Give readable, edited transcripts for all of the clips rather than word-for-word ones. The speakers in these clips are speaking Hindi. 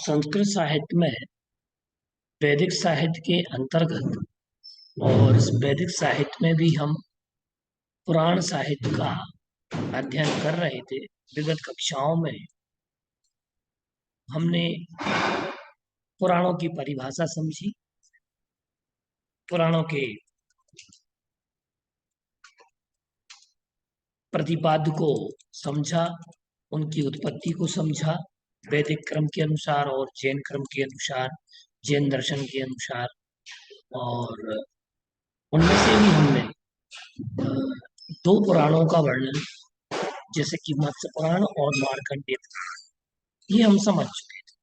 संस्कृत साहित्य में वैदिक साहित्य के अंतर्गत और इस वैदिक साहित्य में भी हम पुराण साहित्य का अध्ययन कर रहे थे। विगत कक्षाओं में हमने पुराणों की परिभाषा समझी, पुराणों के प्रतिपाद्य को समझा, उनकी उत्पत्ति को समझा, वैदिक क्रम के अनुसार और जैन क्रम के अनुसार, जैन दर्शन के अनुसार। और उनमें से भी हमने दो पुराणों का वर्णन, जैसे कि मत्स्य पुराण और मार्कंडेय पुराण, ये हम समझ चुके थे।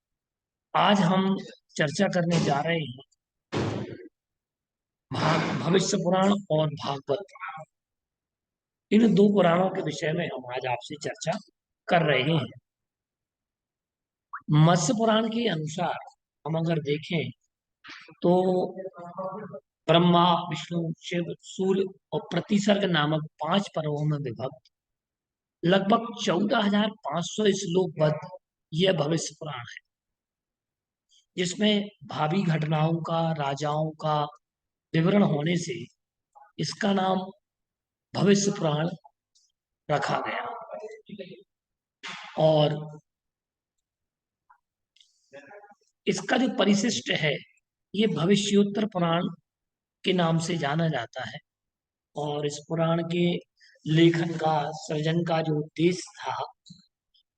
आज हम चर्चा करने जा रहे हैं भविष्य पुराण और भागवत पुराण। इन दो पुराणों के विषय में हम आज आपसे चर्चा कर रहे हैं। मत्स्य पुराण के अनुसार हम अगर देखें तो ब्रह्मा, विष्णु, शिव, सूर्य और प्रतिसर्ग नामक 5 पर्वों में विभक्त लगभग 14,500 श्लोकबद्ध यह भविष्य पुराण है, जिसमें भावी घटनाओं का, राजाओं का विवरण होने से इसका नाम भविष्य पुराण रखा गया। और इसका जो परिशिष्ट है, ये भविष्योत्तर पुराण के नाम से जाना जाता है। और इस पुराण के लेखन का, सृजन का जो उद्देश्य था,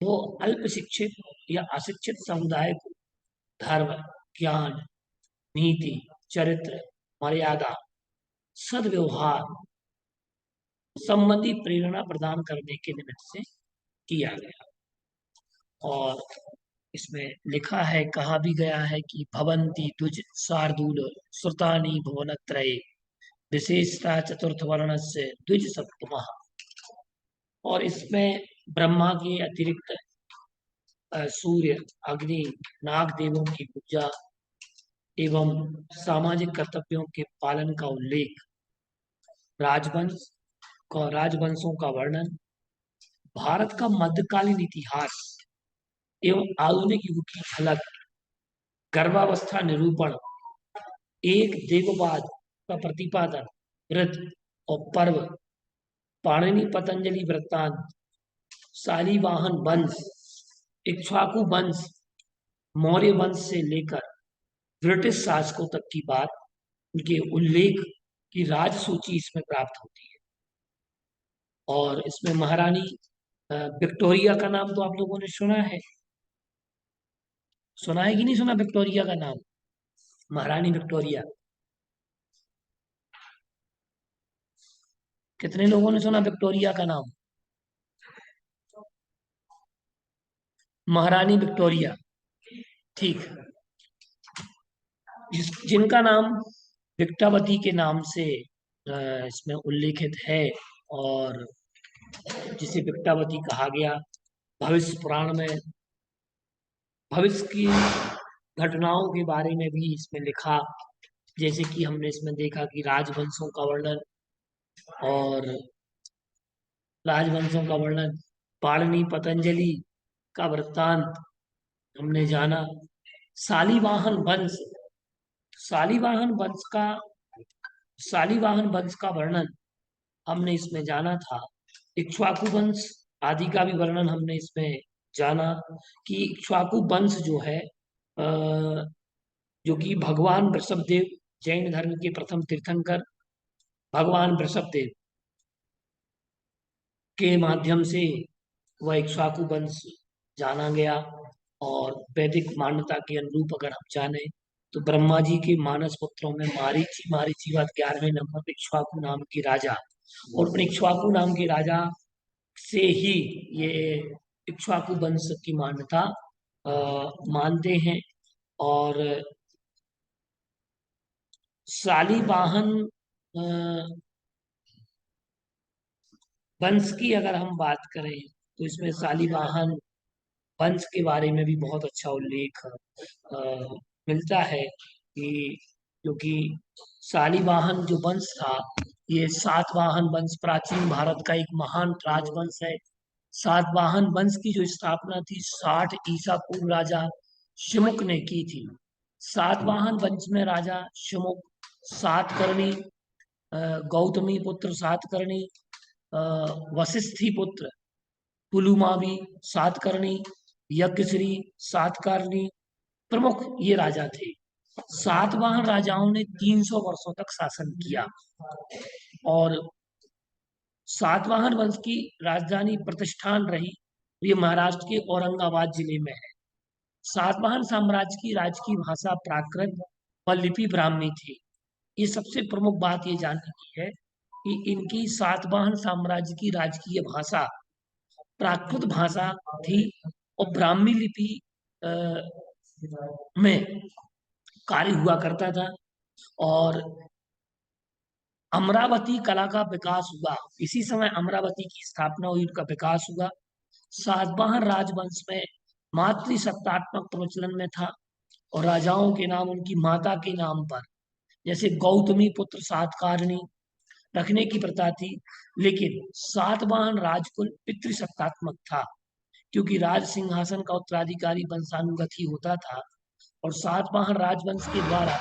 वो अल्प शिक्षित या अशिक्षित समुदाय को धर्म, ज्ञान, नीति, चरित्र, मर्यादा, सद्व्यवहार संबंधी प्रेरणा प्रदान करने के निमित्त से किया गया। और इसमें लिखा है, कहा भी गया है कि भवन्ति द्विज शार्दूल श्रुतानि भुवनत्रये विशेषता चतुर्थ वर्ण से द्विज सप्तमः। और इसमें ब्रह्मा के अतिरिक्त सूर्य, अग्नि, नाग देवों की पूजा एवं सामाजिक कर्तव्यों के पालन का उल्लेख, राजवंशों का वर्णन, भारत का मध्यकालीन इतिहास एवं आधुनिक युग की झलक, गर्भावस्था निरूपण, एक देववाद का प्रतिपादन, व्रत और पर्व, पाणिनि पतंजलि वृत्तांत, शालिवाहन वंश, इक्ष्वाकु वंश, मौर्य वंश से लेकर ब्रिटिश शासकों तक की बात, उनके उल्लेख की राजसूची इसमें प्राप्त होती है। और इसमें महारानी विक्टोरिया का नाम तो आप लोगों ने सुना है। सुना है कि नहीं सुना विक्टोरिया का नाम? महारानी विक्टोरिया, कितने लोगों ने सुना विक्टोरिया का नाम? महारानी विक्टोरिया, ठीक। जिनका नाम विक्टावती के नाम से इसमें उल्लेखित है, और जिसे विक्टावती कहा गया। भविष्य पुराण में भविष्य की घटनाओं के बारे में भी इसमें लिखा, जैसे कि हमने इसमें देखा कि राजवंशों का वर्णन, और राजवंशों का वर्णन, पाणिनि पतंजलि का वृत्तांत हमने जाना। शालिवाहन वंश, शालिवाहन वंश का शालिवाहन वंश का वर्णन हमने इसमें जाना था। इक्ष्वाकु वंश आदि का भी वर्णन हमने इसमें जाना कि इक्ष्वाकु वंश जो है, जो कि भगवान वृषभदेव, जैन धर्म के प्रथम तीर्थंकर भगवान वृषभदेव के माध्यम से वह इक्ष्वाकु वंश जाना गया। और वैदिक मान्यता के अनुरूप अगर हम जाने तो ब्रह्मा जी के मानस पुत्रों में मारीची बात 11वें नंबर पे इक्ष्वाकु नाम के राजा, और उन इक्ष्वाकु नाम के राजा से ही ये इक्ष्वाकु वंश की मान्यता मानते हैं। और शालीवाहन अ, वंश की अगर हम बात करें तो इसमें शालीवाहन वंश के बारे में भी बहुत अच्छा उल्लेख मिलता है कि क्योंकि शालीवाहन जो वंश था, ये सातवाहन वंश प्राचीन भारत का एक महान राजवंश है। सातवाहन वंश की जो स्थापना थी 60 ईसा पूर्व राजा शिमुक ने की थी। सातवाहन वंश में राजा शिमुक सातकर्णी, गौतमी पुत्र सातकर्णी, वशिष्ठी पुत्र पुलुमावी सातकर्णी, यज्ञश्री सातकर्णी प्रमुख ये राजा थे। सातवाहन राजाओं ने 300 वर्षों तक शासन किया और सातवाहन वंश की राजधानी प्रतिष्ठान रही। ये महाराष्ट्र के औरंगाबाद जिले में है। सातवाहन साम्राज्य की राजकीय भाषा प्राकृत व लिपि ब्राह्मी थी। ये सबसे प्रमुख बात ये जानने की है कि इनकी सातवाहन साम्राज्य की राजकीय भाषा प्राकृत भाषा थी और ब्राह्मी लिपि अ, में कार्य हुआ करता था। और अमरावती कला का विकास हुआ, इसी समय अमरावती की स्थापना हुई, उनका विकास हुआ। सातवाहन राजवंश में मातृसत्तात्मक प्रचलन में था और राजाओं के नाम उनकी माता के नाम पर, जैसे गौतमी पुत्र सातकर्णी रखने की प्रथा थी। लेकिन सातवाहन राजकुल पितृसत्तात्मक था क्योंकि राज सिंहासन का उत्तराधिकारी वंशानुगत ही होता था। और सातवाहन राजवंश के द्वारा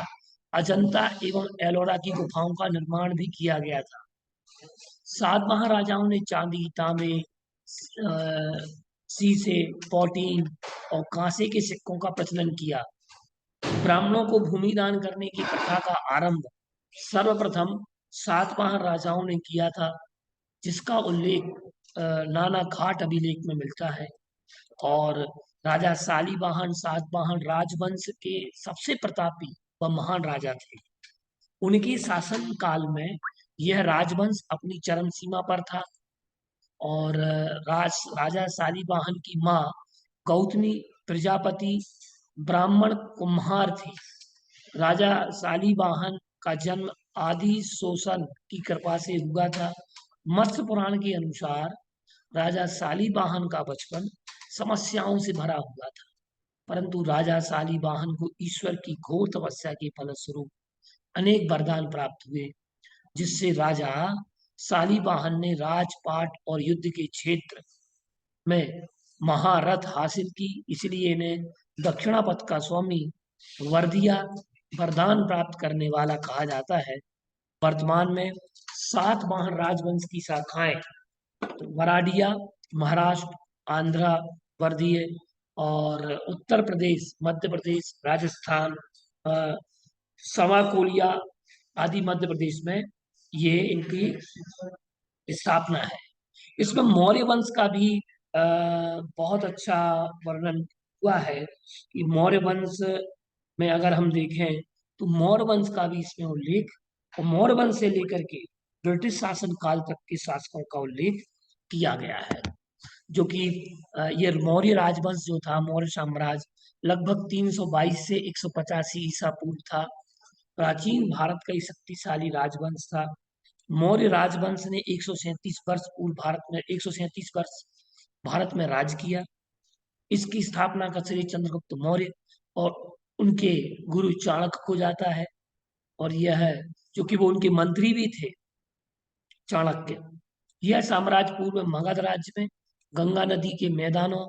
अजंता एवं एलोरा की गुफाओं का निर्माण भी किया गया था। सातवाहन राजाओं ने चांदी, तांबे, शीशे, पौटीन और कांसे के सिक्कों का प्रचलन किया। ब्राह्मणों को भूमि दान करने की प्रथा का आरंभ सर्वप्रथम सातवाहन राजाओं ने किया था, जिसका उल्लेख नाना घाट अभिलेख में मिलता है। और राजा शालीवाहन सातवाहन राजवंश के सबसे प्रतापी व महान राजा थे। उनके शासन काल में यह राजवंश अपनी चरम सीमा पर था। और राजा शालीवाहन की माँ गौतमी प्रजापति ब्राह्मण कुम्हार थी। राजा शालीवाहन का जन्म आदि शोषण की कृपा से हुआ था। मत्स्य पुराण के अनुसार राजा शालीवाहन का बचपन समस्याओं से भरा हुआ था, परंतु राजा शालीवाहन को ईश्वर की घोर तपस्या के फलस्वरूप अनेक वरदान प्राप्त हुए, जिससे राजा शालीवाहन ने राजपाट और युद्ध के क्षेत्र में महारथ हासिल की। इसलिए इन्हें दक्षिणापथ का स्वामी वर्दिया वरदान प्राप्त करने वाला कहा जाता है। वर्तमान में सातवाहन राजवंश की शाखाएं वराडिया महाराष्ट्र, आंध्रा, वर्दीय और उत्तर प्रदेश, मध्य प्रदेश, राजस्थान, समाकोलिया आदि मध्य प्रदेश में ये इनकी स्थापना है। इसमें मौर्य वंश का भी बहुत अच्छा वर्णन हुआ है कि मौर्य वंश में अगर हम देखें तो मौर्य वंश का भी इसमें उल्लेख और मौर्य वंश से लेकर के ब्रिटिश शासन काल तक के शासकों का उल्लेख किया गया है। जो कि ये मौर्य राजवंश जो था, मौर्य साम्राज्य लगभग 322 से 185 ईसा पूर्व था। प्राचीन भारत का एक शक्तिशाली राजवंश था। मौर्य राजवंश ने 137 वर्ष पूर्व भारत में 137 वर्ष भारत में राज किया। इसकी स्थापना का श्री चंद्रगुप्त मौर्य और उनके गुरु चाणक्य को जाता है। और यह है जो कि वो उनके मंत्री भी थे, चाणक्य। यह साम्राज्य पूर्व में मगध राज्य में गंगा नदी के मैदानों,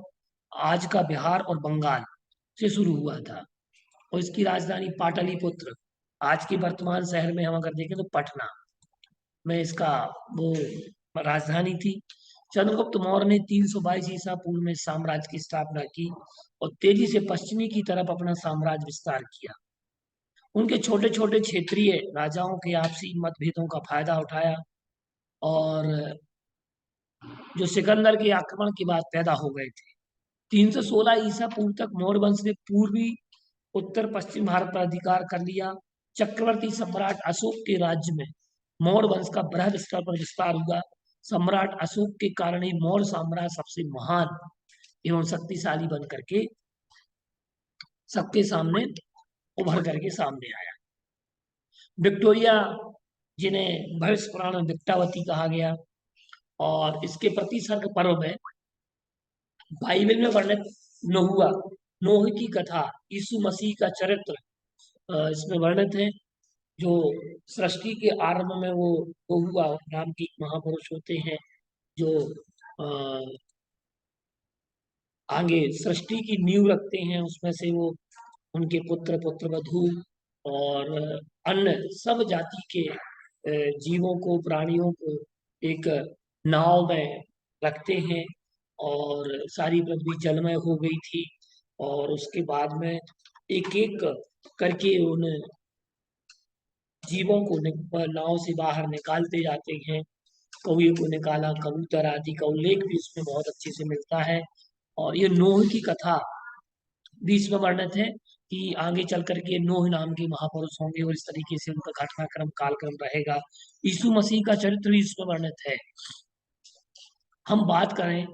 आज का बिहार और बंगाल से शुरू हुआ था। और इसकी राजधानी पाटलिपुत्र, आज के वर्तमान शहर में हम अगर देखें तो पटना में इसका वो राजधानी थी। चंद्रगुप्त मौर्य ने 322 ईसा पूर्व में साम्राज्य की स्थापना की और तेजी से पश्चिमी की तरफ अपना साम्राज्य विस्तार किया। उनके छोटे छोटे क्षेत्रीय राजाओं के आपसी मतभेदों का फायदा उठाया और जो सिकंदर के आक्रमण के बाद पैदा हो गए थे। 316 ईसा पूर्व तक मौर्य वंश ने पूर्वी उत्तर पश्चिम भारत पर अधिकार कर लिया। चक्रवर्ती सम्राट अशोक के राज्य में मौर्य वंश का बृहद स्तर पर विस्तार हुआ। सम्राट अशोक के कारण ही मौर्य साम्राज्य सबसे महान एवं शक्तिशाली बन करके सबके सामने उभर करके सामने आया। विक्टोरिया, जिन्हें भविष्य पुराण में विक्टावती कहा गया, और इसके प्रतिसर्ग पर्व में बाइबल में वर्णित नोहुआ, नोह की कथा, यीशु मसीह का चरित्र इसमें वर्णित है। जो सृष्टि के आरंभ में वो हुआ नाम के महापुरुष होते हैं, जो अ, आगे सृष्टि की नींव रखते हैं, उसमें से वो उनके पुत्र पुत्रवधू और अन्य सब जाति के जीवों को, प्राणियों को एक नाव में रखते हैं, और सारी पृथ्वी जलमय हो गई थी। और उसके बाद में एक एक करके उन जीवों को नाव से बाहर निकालते जाते हैं। कौए को निकाला, कबूतर आदि का उल्लेख भी इसमें बहुत अच्छे से मिलता है। और ये नूह की कथा भी इसमें वर्णित है कि आगे चल करके नूह नाम के महापुरुष होंगे और इस तरीके से उनका घटनाक्रम कालक्रम रहेगा। यीशु मसीह का चरित्र भी इसमें वर्णित है। हम बात करें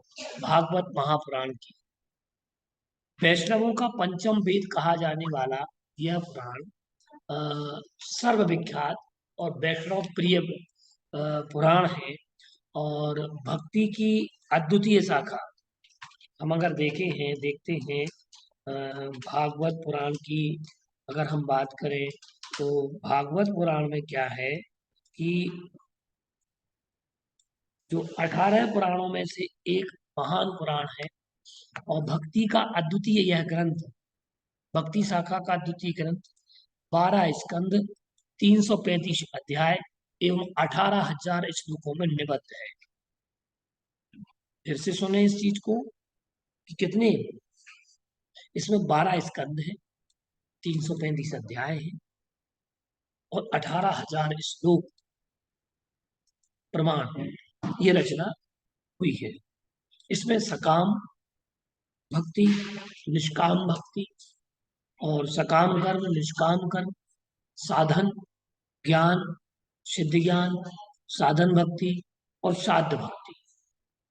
भागवत महापुराण की, वैष्णवों का पंचम वेद कहा जाने वाला यह पुराण सर्वविख्यात और वैष्णव प्रिय पुराण है। और भक्ति की अद्वितीय शाखा हम अगर देखते हैं भागवत पुराण की अगर हम बात करें, तो भागवत पुराण में क्या है कि जो 18 पुराणों में से एक महान पुराण है, और भक्ति का अद्वितीय यह ग्रंथ, भक्ति शाखा का अद्वितीय ग्रंथ, 12 स्कंद, 335 अध्याय एवं 18,000 श्लोकों में निबद्ध है। फिर से सुने इस चीज को कि कितने इसमें 12 स्कंद है, 335 अध्याय है और 18,000 श्लोक प्रमाण ये रचना हुई है। इसमें सकाम भक्ति, निष्काम भक्ति और सकाम कर्म, निष्काम कर्म, साधन, ज्ञान, सिद्ध ज्ञान, साधन भक्ति और साध्य भक्ति,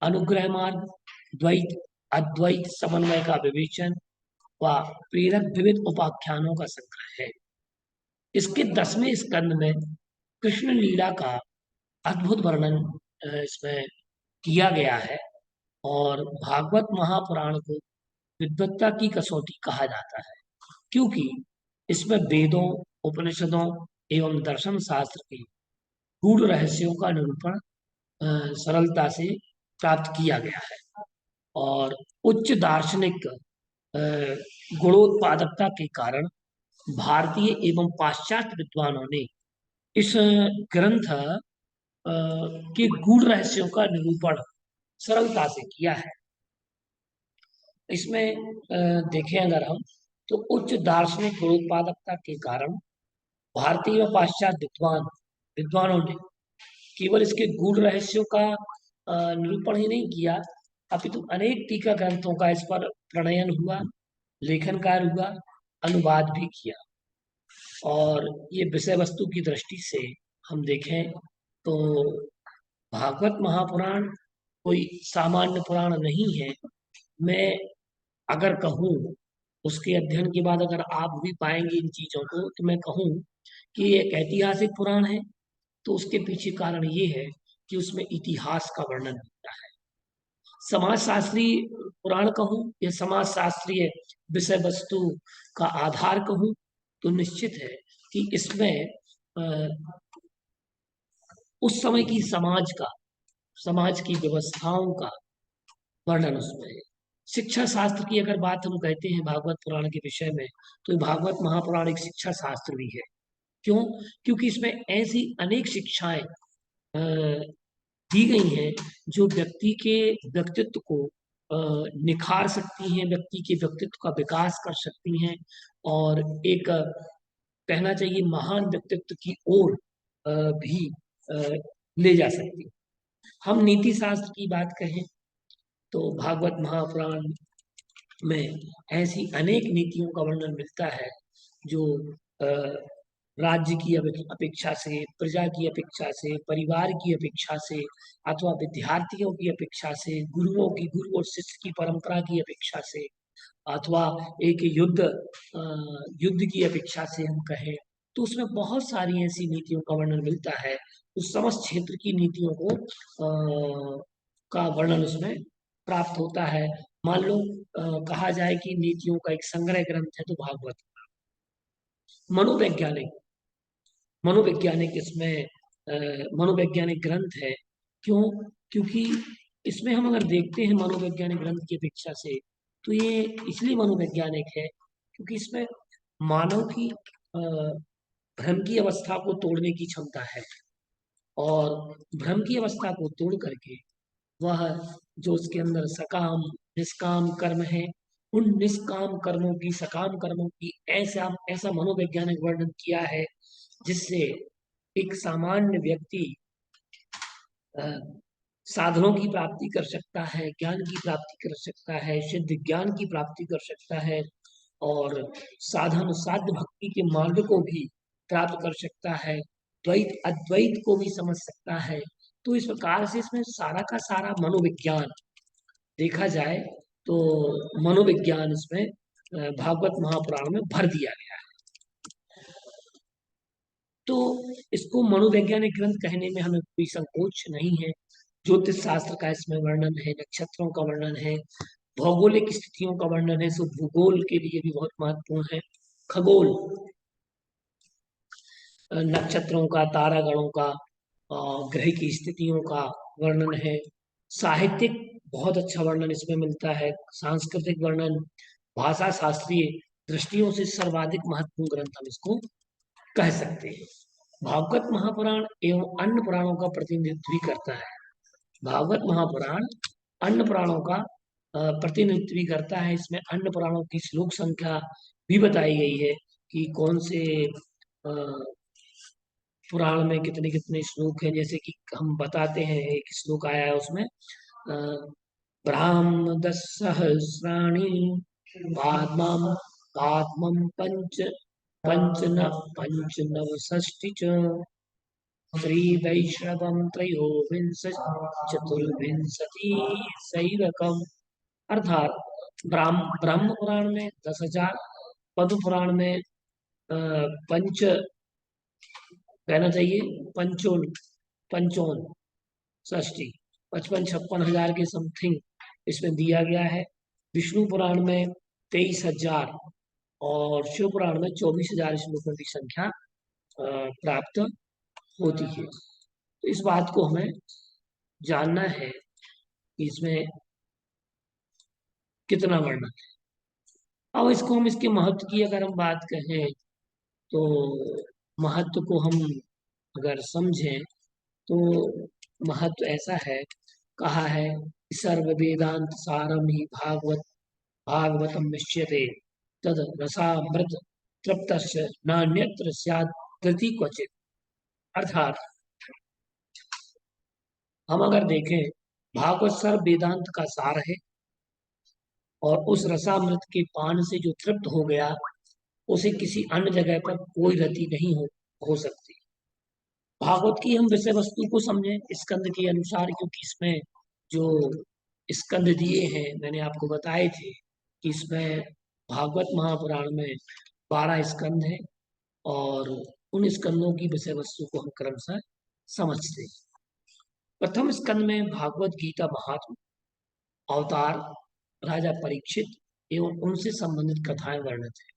अनुग्रह मार्ग, द्वैत अद्वैत समन्वय का विवेचन व प्रेरक विविध उपाख्यानों का संग्रह है। इसके 10वें स्कंद में कृष्ण लीला का अद्भुत वर्णन इसमें किया गया है। और भागवत महापुराण को विद्वत्ता की कसौटी कहा जाता है, क्योंकि इसमें वेदों, उपनिषदों एवं दर्शन शास्त्र के गूढ़ रहस्यों का निरूपण सरलता से प्राप्त किया गया है। और उच्च दार्शनिक गुणोत्पादकता के कारण भारतीय एवं पाश्चात्य विद्वानों ने इस ग्रंथ के गूढ़ रहस्यों का निरूपण सरलता से किया है। इसमें देखें अगर हम, तो उच्च दार्शनिक गुणोत्पादकता के कारण भारतीय व पाश्चात्य विद्वानों ने केवल इसके गूढ़ रहस्यों का निरूपण ही नहीं किया, अपितु अनेक टीका ग्रंथों का इस पर प्रणयन हुआ, लेखन कार्य हुआ, अनुवाद भी किया। और ये विषय वस्तु की दृष्टि से हम देखें तो भागवत महापुराण कोई सामान्य पुराण नहीं है। मैं अगर कहूँ, उसके अध्ययन के बाद अगर आप भी पाएंगे इन चीजों को, तो मैं कहूँ कि ये एक ऐतिहासिक पुराण है। तो उसके पीछे कारण ये है कि उसमें इतिहास का वर्णन मिलता है। समाजशास्त्रीय पुराण कहूँ या समाजशास्त्रीय विषय वस्तु का आधार कहूँ, तो निश्चित है कि इसमें उस समय की समाज की व्यवस्थाओं का वर्णन उसमें है। शिक्षा शास्त्र की अगर बात हम कहते हैं भागवत पुराण के विषय में, तो भागवत महापुराण एक शिक्षा शास्त्र भी है। क्यों? क्योंकि इसमें ऐसी अनेक शिक्षाएं दी गई हैं जो व्यक्ति के व्यक्तित्व को निखार सकती हैं, व्यक्ति के व्यक्तित्व का विकास कर सकती हैं, और एक कहना चाहिए महान व्यक्तित्व की ओर भी ले जा सकती है। हम नीति शास्त्र की बात कहें तो भागवत महापुराण में ऐसी अनेक नीतियों का वर्णन मिलता है जो राज्य की अपेक्षा से, प्रजा की अपेक्षा से, परिवार की अपेक्षा से, अथवा विद्यार्थियों की अपेक्षा से, गुरु और शिष्य की परंपरा की अपेक्षा से, अथवा एक युद्ध की अपेक्षा से हम कहें, तो उसमें बहुत सारी ऐसी नीतियों का वर्णन मिलता है। उस समस्त क्षेत्र की नीतियों को का वर्णन उसमें प्राप्त होता है। मान लो कहा जाए कि नीतियों का एक संग्रह ग्रंथ है तो भागवत। मनोवैज्ञानिक मनोवैज्ञानिक इसमें मनोवैज्ञानिक ग्रंथ है। क्यों? क्योंकि इसमें हम अगर देखते हैं मनोवैज्ञानिक ग्रंथ की अपेक्षा से, तो ये इसलिए मनोवैज्ञानिक है क्योंकि इसमें मानव की भ्रम की अवस्था को तोड़ने की क्षमता है। और भ्रम की अवस्था को तोड़ करके वह जो उसके अंदर सकाम निष्काम कर्म है, उन निष्काम कर्मों की सकाम कर्मों की ऐसा ऐसा मनोवैज्ञानिक वर्णन किया है जिससे एक सामान्य व्यक्ति अ, साधनों की प्राप्ति कर सकता है, ज्ञान की प्राप्ति कर सकता है, सिद्ध ज्ञान की प्राप्ति कर सकता है, और साधन साध्य भक्ति के मार्ग को भी प्राप्त कर सकता है, द्वैत अद्वैत को भी समझ सकता है। तो इस प्रकार से इसमें सारा का सारा मनोविज्ञान देखा जाए तो मनोविज्ञान इसमें भागवत महापुराण में भर दिया गया है। तो इसको मनोवैज्ञानिक ग्रंथ कहने में हमें कोई संकोच नहीं है। ज्योतिष शास्त्र का इसमें वर्णन है, नक्षत्रों का वर्णन है, भौगोलिक स्थितियों का वर्णन है, सो भूगोल के लिए भी बहुत महत्वपूर्ण है। खगोल, नक्षत्रों का, तारागणों का, ग्रह की स्थितियों का वर्णन है। साहित्यिक बहुत अच्छा वर्णन इसमें मिलता है। सांस्कृतिक वर्णन, भाषा शास्त्रीय दृष्टियों से सर्वाधिक महत्वपूर्ण ग्रंथ हम इसको कह सकते हैं। भागवत महापुराण एवं अन्य पुराणों का प्रतिनिधित्व भी करता है। भागवत महापुराण अन्य पुराणों का प्रतिनिधित्व भी करता है। इसमें अन्य पुराणों की श्लोक संख्या भी बताई गई है कि कौन से पुराण में कितने कितने श्लोक हैं। जैसे कि हम बताते हैं, एक श्लोक आया है उसमें ब्राह्म दस सहस्राणि पाद्मम पाद्मम पंच नव षष्टि च श्री वैष्णवम त्रयोविंश चतुर्विंशति सैवकम। अर्थात ब्रह्म पुराण में 10,000, पद्म पुराण में पंच कहना चाहिए, पंचोन पंचोन षष्ठी 55-56 हजार के समथिंग इसमें दिया गया है। विष्णु पुराण में 23,000 और शिव पुराण में 24,000 श्लोकों की संख्या प्राप्त होती है। तो इस बात को हमें जानना है कि इसमें कितना वर्णन है। अब इसको हम इसके महत्व की अगर हम बात कहें तो महत्व को हम अगर समझें तो महत्व ऐसा है, कहा है सर्व वेदांत सारम ही भागवतम निश्च्यते तद रसामृत तृप्तस्य नान्यत्र स्यात् तृति क्वचित। अर्थात हम अगर देखें, भागवत सर्व वेदांत का सार है और उस रसामृत के पान से जो तृप्त हो गया, उसे किसी अन्य जगह पर कोई रति नहीं हो सकती। भागवत की हम विषय वस्तु को समझें स्कंद के अनुसार, क्योंकि इसमें जो स्कंद दिए हैं मैंने आपको बताए थे कि इसमें भागवत महापुराण में 12 स्कंद हैं, और उन स्कंदों की विषय वस्तु को हम क्रमशः समझते हैं। प्रथम स्कंद में भागवत गीता महात्म, अवतार, राजा परीक्षित एवं उनसे संबंधित कथाएं वर्णित है।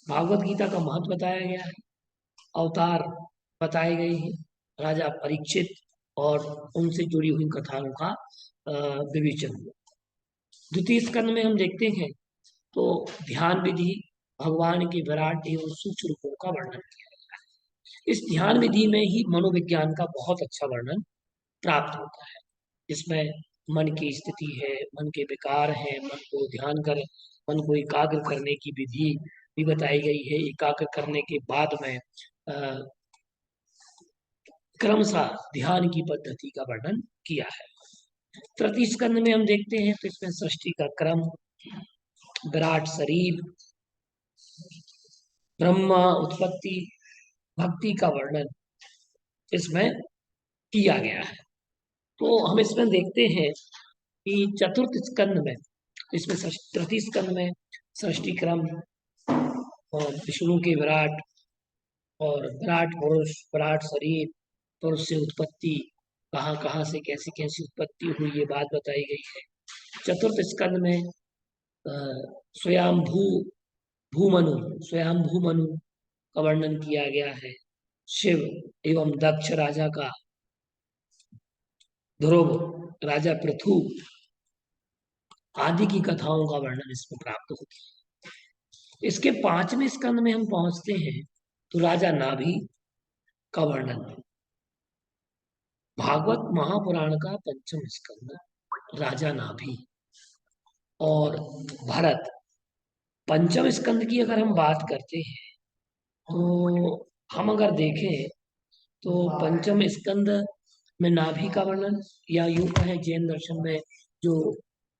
भागवत गीता का महत्व बताया गया है, अवतार बताए गए हैं, राजा परीक्षित और उनसे जुड़ी हुई कथाओं का विवेचन हुआ। द्वितीय स्कंद में हम देखते हैं तो ध्यान विधि, भगवान के विराट एवं सूक्ष्म रूपों का वर्णन किया गया है। इस ध्यान विधि में ही मनोविज्ञान का बहुत अच्छा वर्णन प्राप्त होता है। इसमें मन की स्थिति है, मन के विकार है, मन को एकाग्र करने की विधि भी बताई गई है। एकाग्र करने के बाद में क्रमशः ध्यान की पद्धति का वर्णन किया है। तृतीय स्कंद में हम देखते हैं तो इसमें सृष्टि का क्रम, विराट शरीर, ब्रह्मा उत्पत्ति, भक्ति का वर्णन इसमें किया गया है। तो हम इसमें देखते हैं कि चतुर्थ स्कंद में, इसमें तृतीय स्कंद में सृष्टि क्रम और विष्णु के विराट, और विराट पुरुष, विराट शरीर, पुरुष से उत्पत्ति, कहाँ कहाँ से कैसी कैसी उत्पत्ति हुई ये बात बताई गई है। चतुर्थ स्कंद में स्वयंभू भूमनु, स्वयंभू मनु का वर्णन किया गया है। शिव एवं दक्ष राजा का, ध्रुव, राजा पृथु आदि की कथाओं का वर्णन इसमें प्राप्त होता है। इसके पांचवें स्कंद में हम पहुंचते हैं तो राजा नाभि का वर्णन। भागवत महापुराण का पंचम स्कंद राजा नाभि और भरत। पंचम स्कंद की अगर हम बात करते हैं तो हम अगर देखें तो पंचम स्कंद में नाभि का वर्णन, या यूं कहें जैन दर्शन में जो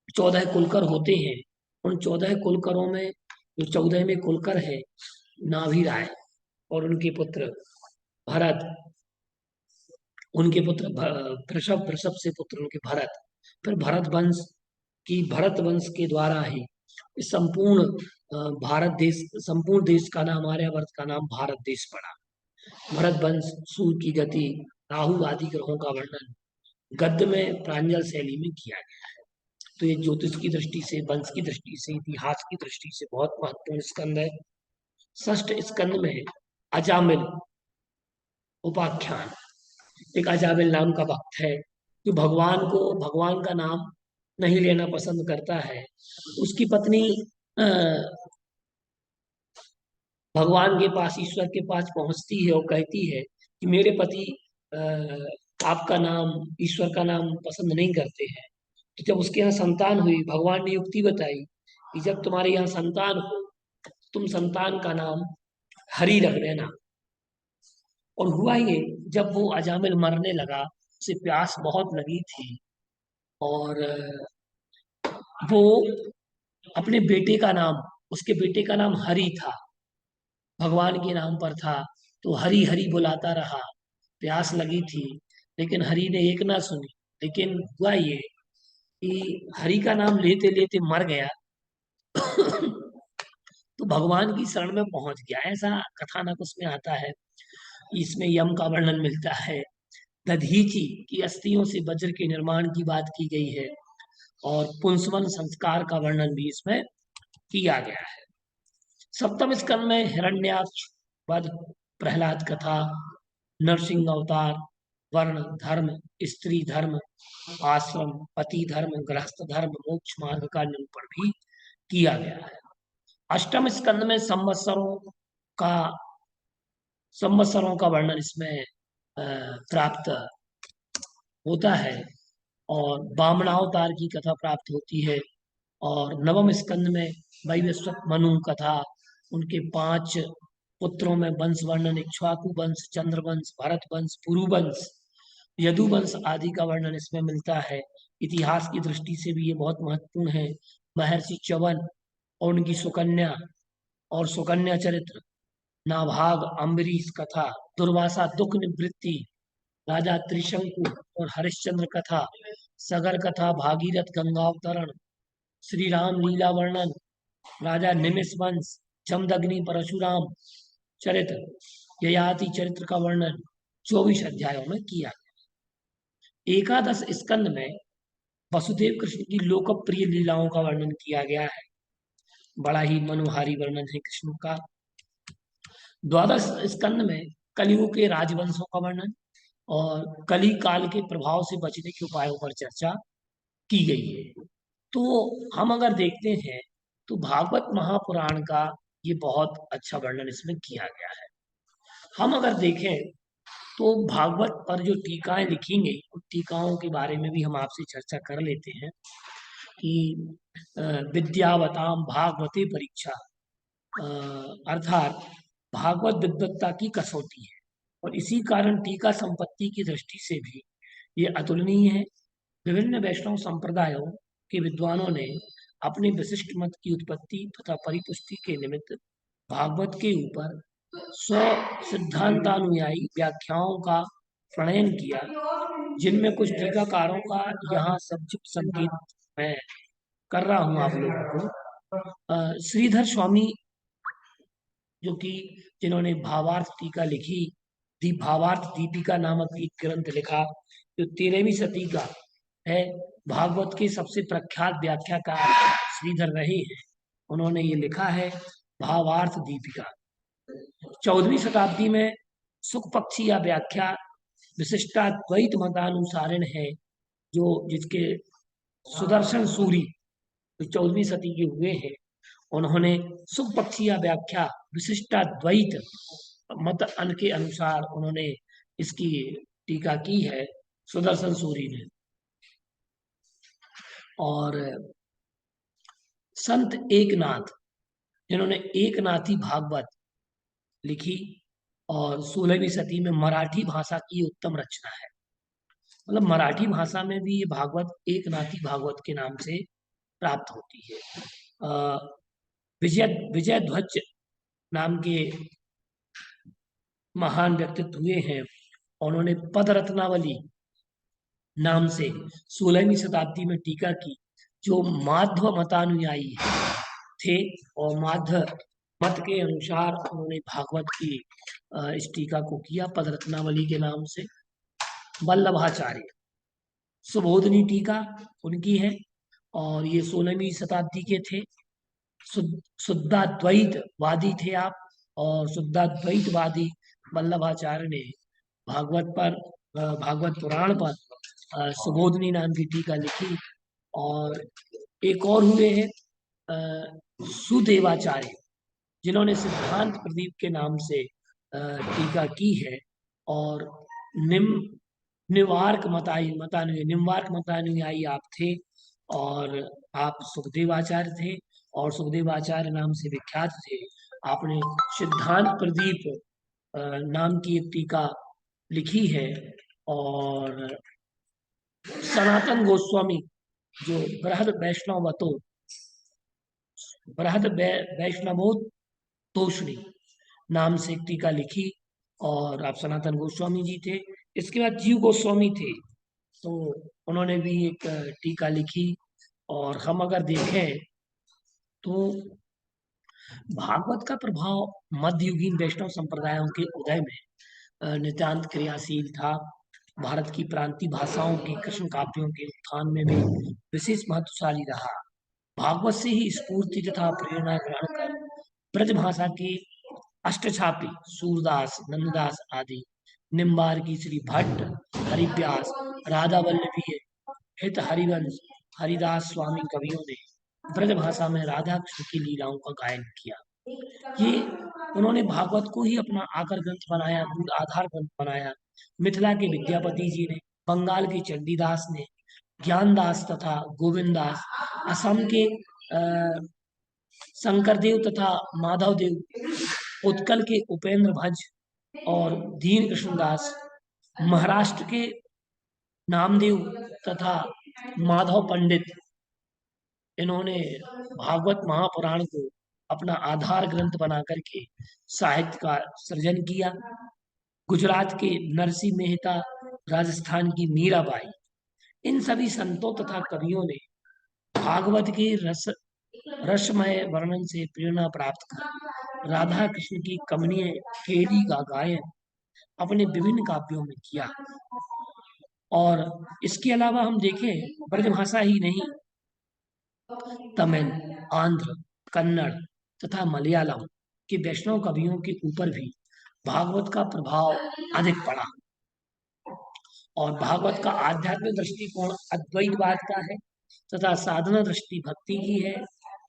14 कुलकर होते हैं, उन 14 कुलकरों में जो 14वें कुलकर है नाभि राय और उनके पुत्र भरत, उनके पुत्र वृषभ, वृषभ से पुत्र उनके भरत, फिर भरत वंश की, भरत वंश के द्वारा ही इस संपूर्ण भारत देश, संपूर्ण देश का नाम, आर्यावर्त का नाम भारत देश पड़ा। भरत वंश, सूर्य की गति, राहु आदि ग्रहों का वर्णन गद्य में प्रांजल शैली में किया गया है। तो ये ज्योतिष की दृष्टि से, वंश की दृष्टि से, इतिहास की दृष्टि से बहुत महत्वपूर्ण स्कंद है। षष्ठ स्कंद में अजामिल उपाख्यान, एक अजामिल नाम का भक्त है जो भगवान को, भगवान का नाम नहीं लेना पसंद करता है। उसकी पत्नी भगवान के पास, ईश्वर के पास पहुंचती है और कहती है कि मेरे पति आपका नाम, ईश्वर का नाम पसंद नहीं करते हैं। तो जब उसके यहाँ संतान हुई, भगवान ने युक्ति बताई कि जब तुम्हारे यहाँ संतान हो, तुम संतान का नाम हरि रख देना। और हुआ ये, जब वो अजामिल मरने लगा, उसे प्यास बहुत लगी थी और वो अपने बेटे का नाम, उसके बेटे का नाम हरि था, भगवान के नाम पर था, तो हरि हरि बुलाता रहा। प्यास लगी थी लेकिन हरि ने एक ना सुनी। लेकिन हुआ ये कि हरि का नाम लेते लेते मर गया तो भगवान की शरण में पहुंच गया, ऐसा कथानक उसमें आता है। इसमें यम का वर्णन मिलता है, दधीची की अस्थियों से वज्र के निर्माण की बात की गई है और पुंसवन संस्कार का वर्णन भी इसमें किया गया है। सप्तम स्कंद में हिरण्याक्ष वध, प्रहलाद कथा, नरसिंह अवतार, वर्ण धर्म, स्त्री धर्म, आश्रम, पति धर्म, गृहस्थ धर्म, मोक्ष मार्ग का निरूपण भी किया गया है। अष्टम स्कंद में का संवत्सरों का वर्णन इसमें प्राप्त होता है और वामनावतार की कथा प्राप्त होती है। और नवम स्कंद में वैवस्वत मनु कथा, उनके 5 पुत्रों में वंश वर्णन, इक्ष्वाकु वंश, चंद्र वंश, भरत वंश, पुरु वंश, यदु वंश आदि का वर्णन इसमें मिलता है। इतिहास की दृष्टि से भी ये बहुत महत्वपूर्ण है। महर्षि च्यवन और उनकी सुकन्या और सुकन्या चरित्र, नाभाग अम्बरीश कथा, दुर्वासा दुख निवृत्ति, राजा त्रिशंकु और हरिश्चंद्र कथा, सगर कथा, भागीरथ गंगावतरण, श्री राम लीला वर्णन, राजा निमिष वंश, जमदग्नि परशुराम चरित्र, ययाति चरित्र का वर्णन 24 अध्यायों में किया गया। एकादश स्कंद में वसुदेव कृष्ण की लोकप्रिय लीलाओं का वर्णन किया गया है। बड़ा ही मनोहारी वर्णन है कृष्ण का। द्वादश स्कंद में कलियुग के राजवंशों का वर्णन और कली काल के प्रभाव से बचने के उपायों पर चर्चा की गई है। तो हम अगर देखते हैं तो भागवत महापुराण का ये बहुत अच्छा वर्णन इसमें किया गया है। हम अगर देखें तो भागवत पर जो टीकाएं लिखी गई, उन टीकाओं के बारे में भी हम आपसे चर्चा कर लेते हैं कि विद्यावताम भागवते परीक्षा, अर्थात भागवत विद्वत्ता की कसौटी है और इसी कारण टीका संपत्ति की दृष्टि से भी ये अतुलनीय है। विभिन्न वैष्णव संप्रदायों के विद्वानों ने अपने विशिष्ट मत की उत्पत्ति तथा परिपुष्टि के निमित्त भागवत के ऊपर स्व सिद्धांतानुयायी व्याख्याओं का प्रणयन किया, जिनमें कुछ टीकाकारों का यहाँ संक्षिप्त संकेत मैं कर रहा हूँ आप लोगों को। श्रीधर स्वामी जो कि जिन्होंने भावार्थ टीका लिखी, भावार्थ दीपिका नामक एक ग्रंथ लिखा, जो 13वीं सदी का है। भागवत के सबसे प्रख्यात व्याख्याकार श्रीधर रहे हैं, उन्होंने ये लिखा है भावार्थ दीपिका। 14वीं शताब्दी में सुख पक्षी या व्याख्या विशिष्टाद्वैत मतानुसारण है, जो जिसके सुदर्शन सूरी 14वीं सदी के हुए हैं, उन्होंने सुख पक्षी या व्याख्या विशिष्टाद्वैत मत अन के अनुसार उन्होंने इसकी टीका की है सुदर्शन सूरी ने। और संत एकनाथ, जिन्होंने एकनाथी भागवत लिखी और 16वीं सदी में मराठी भाषा की उत्तम रचना है। मतलब मराठी भाषा में भी ये भागवत एकनाथी भागवत के नाम से प्राप्त होती है। विजय विजय ध्वज नाम के महान व्यक्तित्व हुए हैं, उन्होंने पद रत्नावली नाम से 16वीं शताब्दी में टीका की, जो माध्व मतानुयायी थे और माध्व मत के अनुसार उन्होंने भागवत की इस टीका को किया पद रत्नावली के नाम से। वल्लभाचार्य सुबोधनी टीका उनकी है और ये 16वीं शताब्दी के थे। शुद्धाद्वैतवादी थे आप, और शुद्धाद्वैतवादी वल्लभाचार्य ने भागवत पुराण पर सुबोधनी नाम की टीका लिखी। और एक और हुए हैं सुदेवाचार्य, जिन्होंने सिद्धांत प्रदीप के नाम से टीका की है। और निम्बार्क मतानुयायी आप थे, और आप सुखदेवाचार्य थे और सुखदेवाचार्य नाम से विख्यात थे। आपने सिद्धांत प्रदीप नाम की एक टीका लिखी है। और सनातन गोस्वामी, जो बृहद वैष्णवोत्तोषणी नाम से एक टीका लिखी, और आप सनातन गोस्वामी जी थे। इसके बाद जीव गोस्वामी थे, तो उन्होंने भी एक टीका लिखी। और हम अगर देखें तो भागवत का प्रभाव मध्ययुगीन वैष्णव संप्रदायों के उदय में नितांत क्रियाशील था। भारत की प्रांतीय भाषाओं के कृष्ण काव्यों के उत्थान में भी विशेष महत्वशाली रहा। भागवत से ही स्फूर्ति तथा प्रेरणा ग्रहण कर ब्रज भाषा के अष्टछापी सूरदास, नंददास आदि, निम्बार्की, श्री भट्ट, हरिव्यास, राधा वल्लभी, हित हरिवंश, हरिदास स्वामी कवियों ने ब्रज भाषा में राधा कृष्ण की लीलाओं का गायन किया। ये उन्होंने भागवत को ही अपना आकर ग्रंथ बनाया, मूल आधार ग्रंथ बनाया। मिथिला के विद्यापति जी ने, बंगाल के चंडीदास ने, ज्ञानदास तथा गोविंददास, असम के शंकरदेव तथा माधवदेव, उत्कल के उपेंद्र भज और दीन कृष्णदास, महाराष्ट्र के नामदेव तथा माधव पंडित, इन्होंने भागवत महापुराण को अपना आधार ग्रंथ बना करके साहित्य का सृजन किया। गुजरात के नरसिंह मेहता, राजस्थान की मीराबाई, इन सभी संतों तथा कवियों ने भागवत के रसमय वर्णन से प्रेरणा प्राप्त कर राधा कृष्ण की कमनीय खेली का गायन अपने विभिन्न काव्यों में किया। और इसके अलावा हम देखें, ब्रजभाषा ही नहीं, तमिल, आंध्र, कन्नड़ तथा मलयालम के वैष्णव कवियों के ऊपर भी भागवत का प्रभाव अधिक पड़ा। और भागवत का आध्यात्मिक दृष्टिकोण अद्वैतवाद का है तथा साधना दृष्टि भक्ति की है।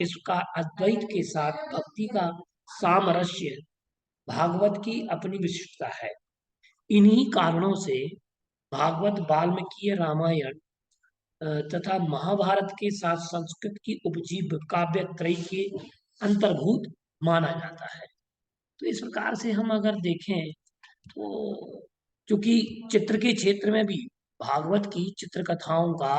इसका अद्वैत के साथ भक्ति का सामरस्य भागवत की अपनी विशिष्टता है। इन्हीं कारणों से भागवत वाल्मीकि रामायण तथा महाभारत के साथ संस्कृत की उपजीव काव्य त्रयी के अंतर्भूत माना जाता है। तो इस प्रकार से हम अगर देखें तो चूंकि चित्र के क्षेत्र में भी भागवत की चित्रकथाओं का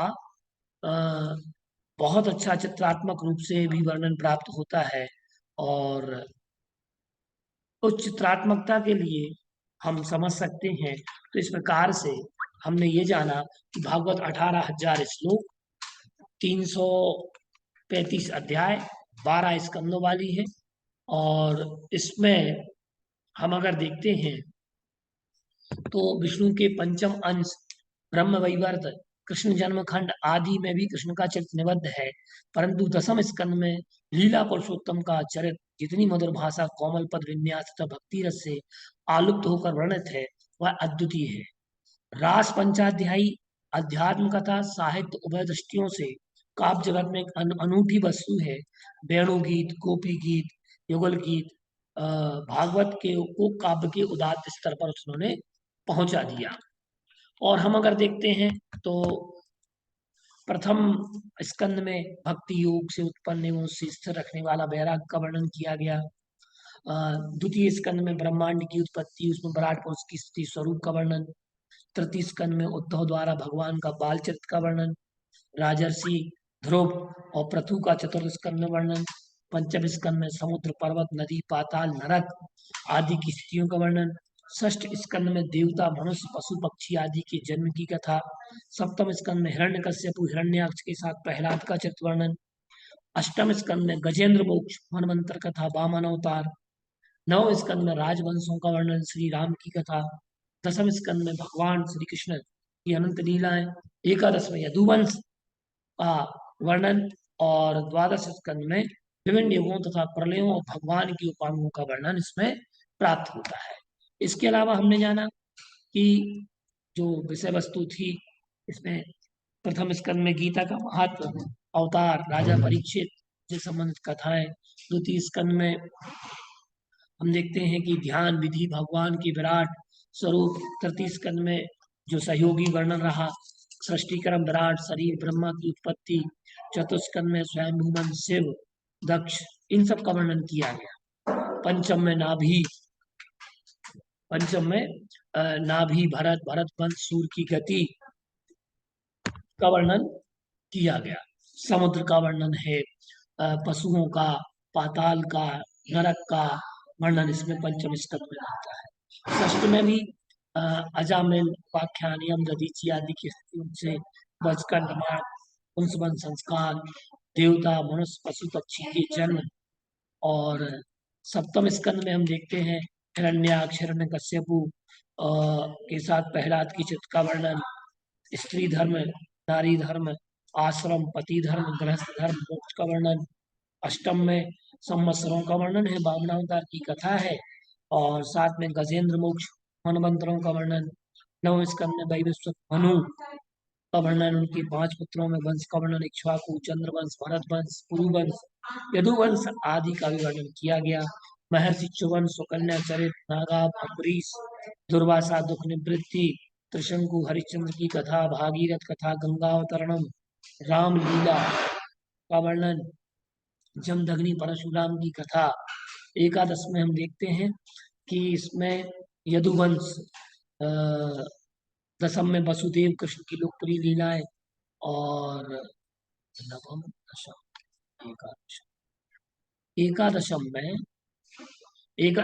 बहुत अच्छा चित्रात्मक रूप से भी वर्णन प्राप्त होता है। और उस चित्रात्मकता के लिए हम समझ सकते हैं। तो इस प्रकार से हमने ये जाना कि भागवत 18,000 श्लोक, 335 अध्याय, 12 स्कंदों वाली है। और इसमें हम अगर देखते हैं तो विष्णु के पंचम अंश ब्रह्म वैवर्त, कृष्ण जन्मखंड आदि में भी कृष्ण का चरित्र निबद्ध है, परंतु दसम स्कंद में लीला पुरुषोत्तम का चरित्र जितनी मधुर भाषा, कोमल पद विन्यास तथा भक्ति रस से आलुप्त होकर वर्णित है वह अद्वितीय है। रास पंचाध्यायी अध्यात्म कथा साहित्य उभय दृष्टियों से काव्य जगत में एक अनूठी वस्तु है। वेणु गीत, गोपी गीत, युगल गीत भागवत के को काव्य के उदात्त स्तर पर उन्होंने पहुंचा दिया। और हम अगर देखते हैं तो प्रथम स्कंद में भक्ति योग से उत्पन्न एवं उससे स्थिर रखने वाला वैराग्य का वर्णन किया गया। द्वितीय स्कंद में ब्रह्मांड की उत्पत्ति, उसमें विराट पुरुष की स्थिति स्वरूप का वर्णन। तृतीय स्कंद में उद्धव द्वारा भगवान का बाल चरित्र का वर्णन, राजर्षि ध्रुव और पृथु का चतुर्थ स्कंद में वर्णन। पंचम स्कंद में समुद्र, पर्वत, नदी, पाताल, नरक आदि की स्थितियों का वर्णन। षष्ठ स्कंद में देवता, मनुष्य, पशु, पक्षी आदि के जन्म की कथा। सप्तम स्कंद में हिरण्यकश्यप हिरण्याक्ष के साथ प्रहलाद का चरित्र वर्णन। अष्टम स्कंद में गजेंद्र मोक्ष, मनमंत्र कथा, वामन अवतार। नवम स्कंद में राजवंशों का वर्णन, श्री राम की कथा। दसम स्कंद में भगवान श्री कृष्ण की अनंत लीलाएं। एकादश में यदुवंश का वर्णन और द्वादश स्कंद में विभिन्न युगों तथा प्रलयों और भगवान की उपांगों का वर्णन इसमें प्राप्त होता है। इसके अलावा हमने जाना कि जो विषय वस्तु थी इसमें प्रथम स्कंद में गीता का महत्व, अवतार, राजा परीक्षित से संबंधित कथाएं। द्वितीय स्कंद में हम देखते हैं कि ध्यान विधि, भगवान की विराट स्वरूप। तृतीय स्कंद में जो सहयोगी वर्णन रहा, सृष्टिक्रम, विराट शरीर, ब्रह्मा की उत्पत्ति। चतुर्थ स्कंद में स्वयंभूमन, शिव, दक्ष, इन सब का वर्णन किया गया। पंचम में नाभि, भरत, भरत वंश, सूर्य की गति का वर्णन किया गया। समुद्र का वर्णन है, पशुओं का, पाताल का, नरक का वर्णन इसमें पंचम स्कंद में आता है। षष्ठ में भी अजामिल, उपाख्यान, यम, दधीची आदि की स्थितियों से बचकर निर्माण, पुंसवन संस्कार, देवता, मनुष्य, पशु, पक्षी के जन्म। और सप्तम स्कंद में हम देखते हैं हिरण्याक्ष, हिरण्यकश्यपु के साथ प्रहलाद की चित्त का वर्णन, स्त्री धर्म, नारी धर्म, आश्रम, पति धर्म, गृहस्थ धर्म, मोक्ष का वर्णन। अष्टम में संवत्सरों का वर्णन है, वामनावतार की कथा है। और साथ में गजेंद्र मोक्ष, मनमंत्रों का वर्णन। नवम स्कंद में वैवस्वत मनु का वर्णन, उनके 5 पुत्रों में वंश का वर्णन, इक्ष्वाकु, चंद्रवंश, भरत वंश, पुरुवंश, यदुवंश आदि का भी वर्णन किया गया। महर्षि च्युवन, सुकन्या चरित, नागाब, अम्बरीश, दुर्वासा, दुख निवृत्ति, त्रिशंकु, हरिश्चंद्र की कथा, भागीरथ कथा, गंगावतरणम, रामलीला का वर्णन, जमदग्नि, परशुराम की कथा। एकादश में हम देखते हैं कि इसमें यदुवंश, दशम में वसुदेव कृष्ण की लोकप्रिय लीलाएं। और नवम, दशम, एकादशम में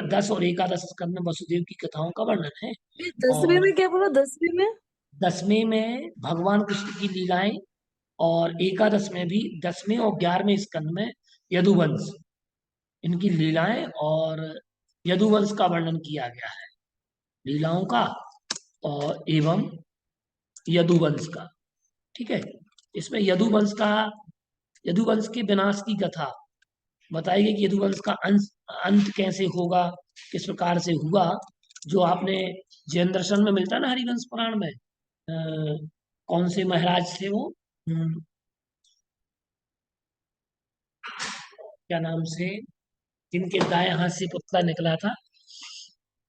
10 और एकादश स्कंद में वसुदेव की कथाओं का वर्णन है। दसवीं और में क्या बोला? दसवीं में, दसवें में भगवान कृष्ण की लीलाएं। और एकादश में भी 10वें और 11वें स्कंद में यदुवंश, इनकी लीलाएं और यदुवंश का वर्णन किया गया है, लीलाओं का और एवं यदुवंश का। ठीक है, इसमें यदुवंश के विनाश की कथा बताई गई कि यदुवंश का अंत कैसे होगा, किस प्रकार से हुआ। जो आपने जैन दर्शन में मिलता है ना, हरिवंश पुराण में, कौन से महाराज थे वो, क्या नाम से, जिनके दाएं हाथ से पुतला निकला था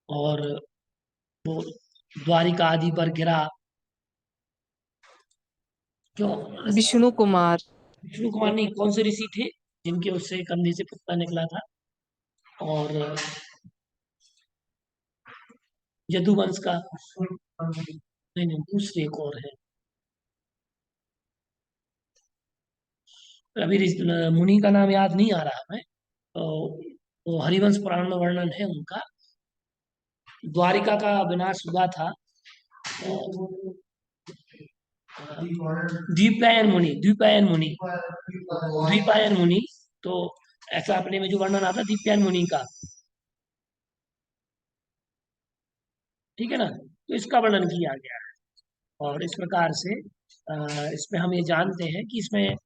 और वो द्वारिका आदि पर गिरा, क्यों? विष्णु कुमार। विष्णु कुमार नहीं, कौन से ऋषि थे जिनके उससे कंधे से पुतला निकला था? और यदुवंश का नहीं नहीं, दूसरे एक और है, अभी मुनि का नाम याद नहीं आ रहा हमें। तो हरिवंश पुराण में वर्णन है उनका। द्वारिका का विनाश हुआ था, द्वीपायन मुनि, द्वीपायन मुनि। तो ऐसा अपने में जो वर्णन आता है दीप्यायन मुनि का, ठीक है ना, तो इसका वर्णन किया गया है। और इस प्रकार से इसमें हम ये जानते हैं कि इसमें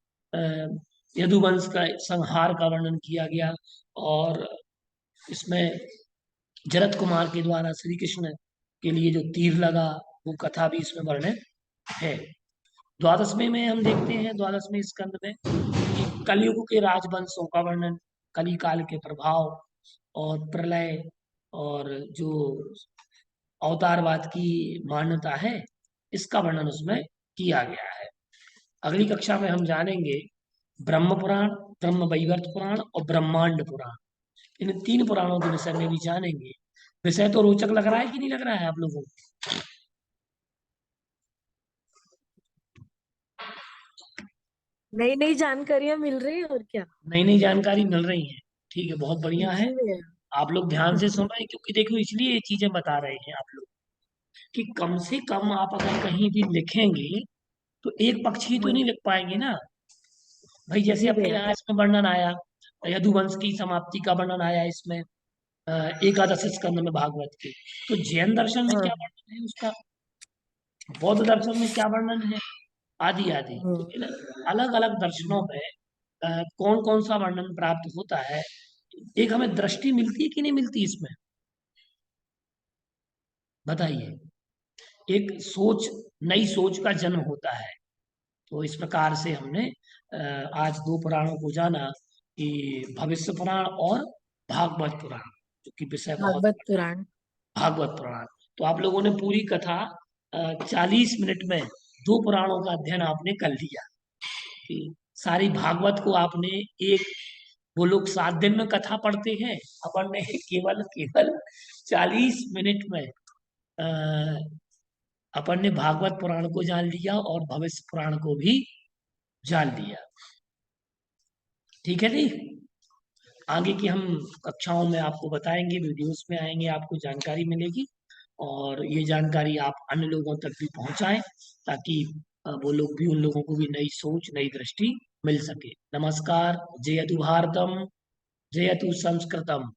यदुवंश का संहार का वर्णन किया गया, और इसमें जरत कुमार के द्वारा श्री कृष्ण के लिए जो तीर लगा वो कथा भी इसमें वर्णित है। द्वादशवें में हम देखते हैं, द्वादशवें स्कंद में कि कलयुग के राजवंशों का वर्णन, कली काल के प्रभाव और प्रलय, और जो अवतारवाद की मान्यता है, इसका वर्णन उसमें किया गया है। अगली कक्षा में हम जानेंगे ब्रह्म पुराण, ब्रह्म वैवर्त पुराण और ब्रह्मांड पुराण। इन 3 पुराणों के विषय में भी जानेंगे। विषय तो रोचक लग रहा है कि नहीं लग रहा है आप लोगों को? नई नई जानकारियां मिल रही है और क्या। नई नई जानकारी मिल रही है, ठीक है, बहुत बढ़िया है। जी भैया। आप लोग ध्यान से सुन रहे हैं, क्योंकि देखो इसलिए ये चीजें बता रहे हैं आप लोग, कि कम से कम आप अगर कहीं भी लिखेंगे तो एक पक्ष ही तो नहीं लिख पाएंगे ना। भाई जैसे जी अपने भैया। यहाँ इसमें वर्णन आया, यदुवंश की समाप्ति का वर्णन आया इसमें, एकादश स्कंद में भागवत के। तो जैन दर्शन में क्या हाँ। वर्णन है उसका, बौद्ध दर्शन में क्या वर्णन है, आदि आदि। तो हम्म। इन अलग अलग दर्शनों में कौन कौन सा वर्णन प्राप्त होता है, एक हमें दृष्टि मिलती है कि नहीं मिलती इसमें, बताइए। एक सोच, नई सोच का जन्म होता है। तो इस प्रकार से हमने आज 2 पुराणों को जाना, कि भविष्य पुराण और भागवत पुराण, जो कि विषय बहुत, भागवत पुराण। भागवत पुराण। तो आप लोगों ने पूरी कथा 40 मिनट में 2 पुराणों का अध्ययन आपने कर लिया, कि सारी भागवत को आपने एक, वो लोग 7 दिन में कथा पढ़ते हैं, अपन ने केवल केवल 40 मिनट में अपन ने भागवत पुराण को जान लिया और भविष्य पुराण को भी जान लिया, ठीक है जी। आगे की हम कक्षाओं में आपको बताएंगे, वीडियोस में आएंगे, आपको जानकारी मिलेगी, और ये जानकारी आप अन्य लोगों तक भी पहुंचाएं, ताकि वो लोग भी, उन लोगों को भी नई सोच, नई दृष्टि मिल सके। नमस्कार। जयतु भारतम, जयतु संस्कृतम।